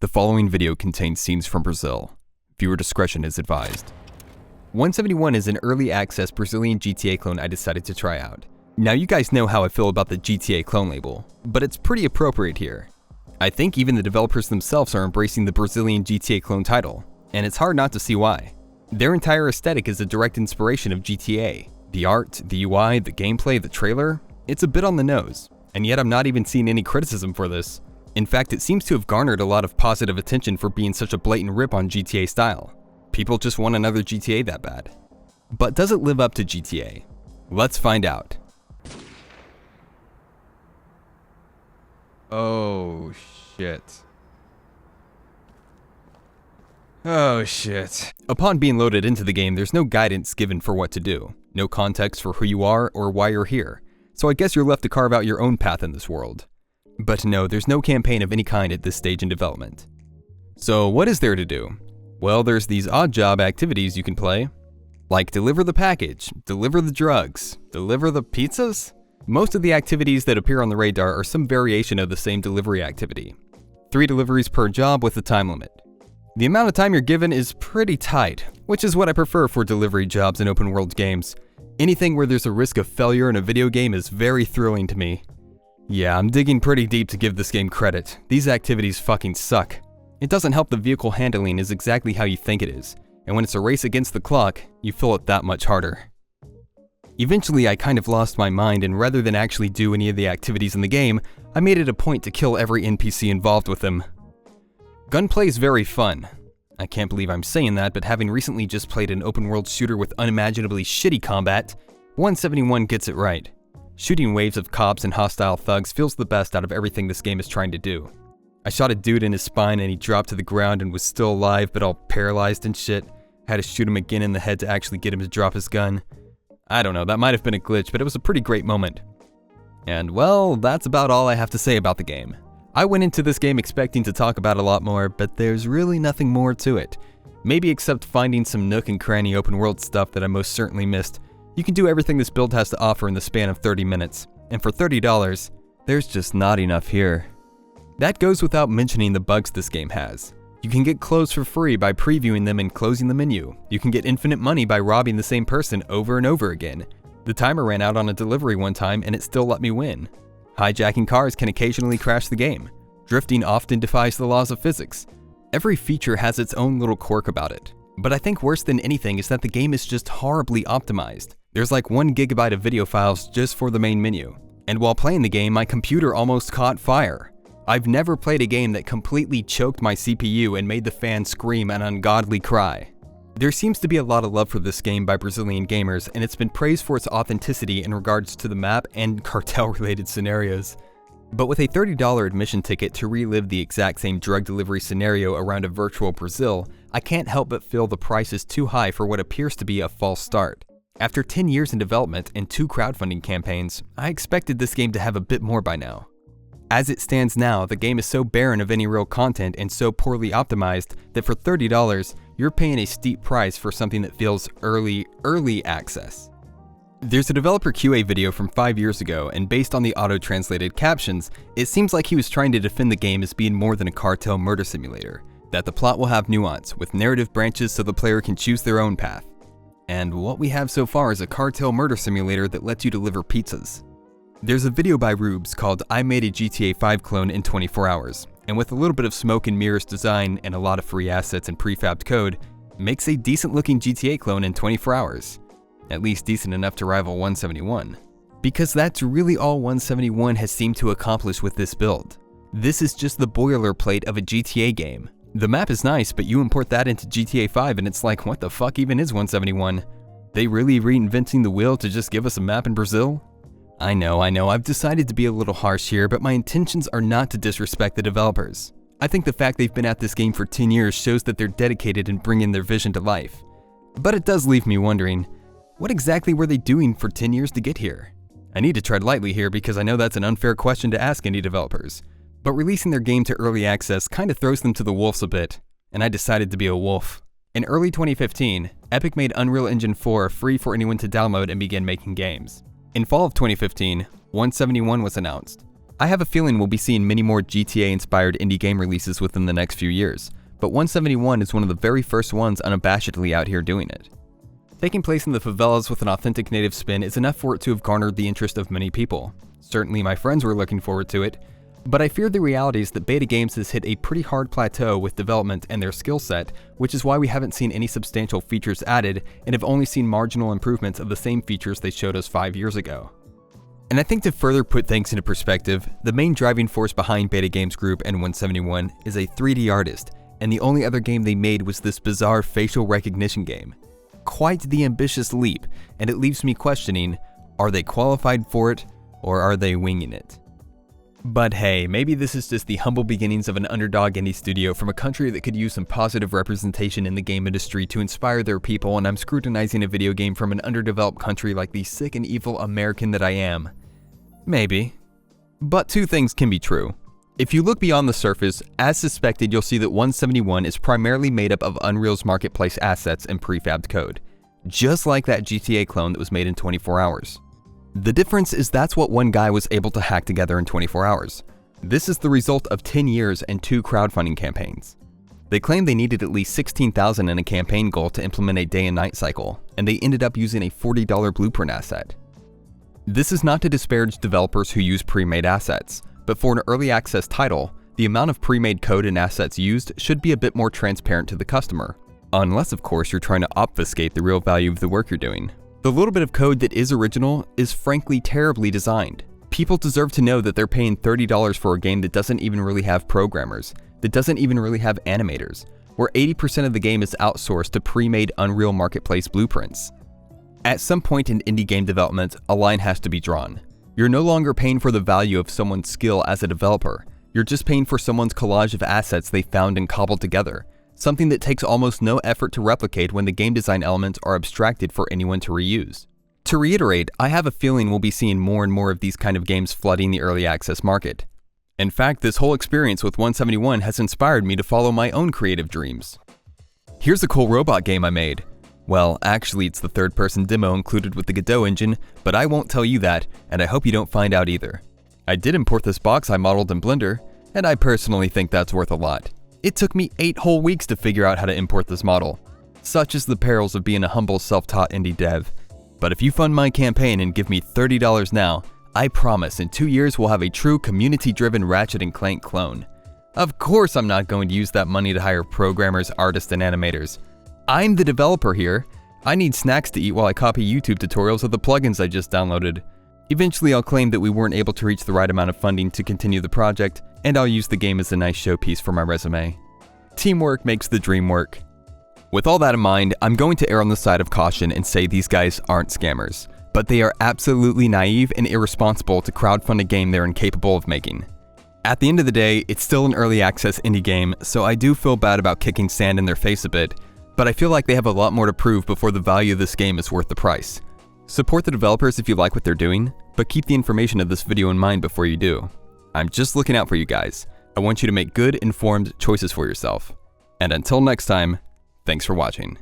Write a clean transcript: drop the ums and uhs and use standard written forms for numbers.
The following video contains scenes from Brazil. Viewer discretion is advised. 171 is an early access Brazilian GTA clone I decided to try out. Now you guys know how I feel about the GTA clone label, but it's pretty appropriate here. I think even the developers themselves are embracing the Brazilian GTA clone title, and it's hard not to see why. Their entire aesthetic is a direct inspiration of GTA. The art, the UI, the gameplay, the trailer, it's a bit on the nose, and yet I'm not even seeing any criticism for this. In fact, it seems to have garnered a lot of positive attention for being such a blatant rip on GTA style. People just want another GTA that bad. But does it live up to GTA? Let's find out. Oh shit. Oh shit. Upon being loaded into the game, there's no guidance given for what to do. No context for who you are or why you're here. So I guess you're left to carve out your own path in this world. But no, there's no campaign of any kind at this stage in development. So what is there to do? Well, there's these odd job activities you can play, like deliver the package, deliver the drugs, deliver the pizzas? Most of the activities that appear on the radar are some variation of the same delivery activity. 3 deliveries per job with a time limit. The amount of time you're given is pretty tight, which is what I prefer for delivery jobs in open world games. Anything where there's a risk of failure in a video game is very thrilling to me. Yeah, I'm digging pretty deep to give this game credit. These activities fucking suck. It doesn't help the vehicle handling is exactly how you think it is, and when it's a race against the clock, you feel it that much harder. Eventually, I kind of lost my mind, and rather than actually do any of the activities in the game, I made it a point to kill every NPC involved with them. Gunplay is very fun. I can't believe I'm saying that, but having recently just played an open world shooter with unimaginably shitty combat, 171 gets it right. Shooting waves of cops and hostile thugs feels the best out of everything this game is trying to do. I shot a dude in his spine and he dropped to the ground and was still alive but all paralyzed and shit. Had to shoot him again in the head to actually get him to drop his gun. I don't know, that might have been a glitch, but it was a pretty great moment. And well, that's about all I have to say about the game. I went into this game expecting to talk about a lot more, but there's really nothing more to it. Maybe except finding some nook and cranny open world stuff that I most certainly missed. You can do everything this build has to offer in the span of 30 minutes, and for $30, there's just not enough here. That goes without mentioning the bugs this game has. You can get clothes for free by previewing them and closing the menu. You can get infinite money by robbing the same person over and over again. The timer ran out on a delivery one time and it still let me win. Hijacking cars can occasionally crash the game. Drifting often defies the laws of physics. Every feature has its own little quirk about it. But I think worse than anything is that the game is just horribly optimized. There's like 1 gigabyte of video files just for the main menu. And while playing the game, my computer almost caught fire. I've never played a game that completely choked my CPU and made the fan scream an ungodly cry. There seems to be a lot of love for this game by Brazilian gamers, and it's been praised for its authenticity in regards to the map and cartel-related scenarios. But with a $30 admission ticket to relive the exact same drug delivery scenario around a virtual Brazil, I can't help but feel the price is too high for what appears to be a false start. After 10 years in development and 2 crowdfunding campaigns, I expected this game to have a bit more by now. As it stands now, the game is so barren of any real content and so poorly optimized that for $30, you're paying a steep price for something that feels early access. There's a developer QA video from 5 years ago, and based on the auto-translated captions, it seems like he was trying to defend the game as being more than a cartel murder simulator, that the plot will have nuance, with narrative branches so the player can choose their own path. And what we have so far is a cartel murder simulator that lets you deliver pizzas. There's a video by Rubes called I Made a GTA 5 clone in 24 hours, and with a little bit of smoke and mirrors design and a lot of free assets and prefabbed code, makes a decent looking GTA clone in 24 hours. At least decent enough to rival 171. Because that's really all 171 has seemed to accomplish with this build. This is just the boilerplate of a GTA game. The map is nice, but you import that into GTA 5 and it's like, what the fuck even is 171? They really reinventing the wheel to just give us a map in Brazil? I know, I've decided to be a little harsh here, but my intentions are not to disrespect the developers. I think the fact they've been at this game for 10 years shows that they're dedicated in bringing their vision to life. But it does leave me wondering, what exactly were they doing for 10 years to get here? I need to tread lightly here because I know that's an unfair question to ask indie developers. But releasing their game to early access kind of throws them to the wolves a bit, and I decided to be a wolf. In early 2015, Epic made Unreal Engine 4 free for anyone to download and begin making games. In fall of 2015, 171 was announced. I have a feeling we'll be seeing many more GTA-inspired indie game releases within the next few years, but 171 is one of the very first ones unabashedly out here doing it. Taking place in the favelas with an authentic native spin is enough for it to have garnered the interest of many people. Certainly my friends were looking forward to it, but I fear the reality is that Betagames has hit a pretty hard plateau with development and their skill set, which is why we haven't seen any substantial features added and have only seen marginal improvements of the same features they showed us 5 years ago. And I think to further put things into perspective, the main driving force behind Betagames Group and 171 is a 3D artist, and the only other game they made was this bizarre facial recognition game. Quite the ambitious leap, and it leaves me questioning, are they qualified for it, or are they winging it? But hey, maybe this is just the humble beginnings of an underdog indie studio from a country that could use some positive representation in the game industry to inspire their people, and I'm scrutinizing a video game from an underdeveloped country like the sick and evil American that I am. Maybe. But two things can be true. If you look beyond the surface, as suspected, you'll see that 171 is primarily made up of Unreal's marketplace assets and prefabbed code, just like that GTA clone that was made in 24 hours. The difference is that's what one guy was able to hack together in 24 hours. This is the result of 10 years and 2 crowdfunding campaigns. They claimed they needed at least $16,000 in a campaign goal to implement a day and night cycle, and they ended up using a $40 blueprint asset. This is not to disparage developers who use pre-made assets, but for an early access title, the amount of pre-made code and assets used should be a bit more transparent to the customer, unless of course you're trying to obfuscate the real value of the work you're doing. The little bit of code that is original is frankly terribly designed. People deserve to know that they're paying $30 for a game that doesn't even really have programmers, that doesn't even really have animators, where 80% of the game is outsourced to pre-made Unreal Marketplace blueprints. At some point in indie game development, a line has to be drawn. You're no longer paying for the value of someone's skill as a developer, you're just paying for someone's collage of assets they found and cobbled together, something that takes almost no effort to replicate when the game design elements are abstracted for anyone to reuse. To reiterate, I have a feeling we'll be seeing more and more of these kind of games flooding the early access market. In fact, this whole experience with 171 has inspired me to follow my own creative dreams. Here's a cool robot game I made. Well, actually it's the third-person demo included with the Godot engine, but I won't tell you that, and I hope you don't find out either. I did import this box I modeled in Blender, and I personally think that's worth a lot. It took me 8 whole weeks to figure out how to import this model. Such is the perils of being a humble self-taught indie dev. But if you fund my campaign and give me $30 now, I promise in 2 years we'll have a true community-driven Ratchet & Clank clone. Of course I'm not going to use that money to hire programmers, artists, and animators. I'm the developer here. I need snacks to eat while I copy YouTube tutorials of the plugins I just downloaded. Eventually I'll claim that we weren't able to reach the right amount of funding to continue the project, and I'll use the game as a nice showpiece for my resume. Teamwork makes the dream work. With all that in mind, I'm going to err on the side of caution and say these guys aren't scammers, but they are absolutely naive and irresponsible to crowdfund a game they're incapable of making. At the end of the day, it's still an early access indie game, so I do feel bad about kicking sand in their face a bit, but I feel like they have a lot more to prove before the value of this game is worth the price. Support the developers if you like what they're doing, but keep the information of this video in mind before you do. I'm just looking out for you guys. I want you to make good, informed choices for yourself. And until next time, thanks for watching.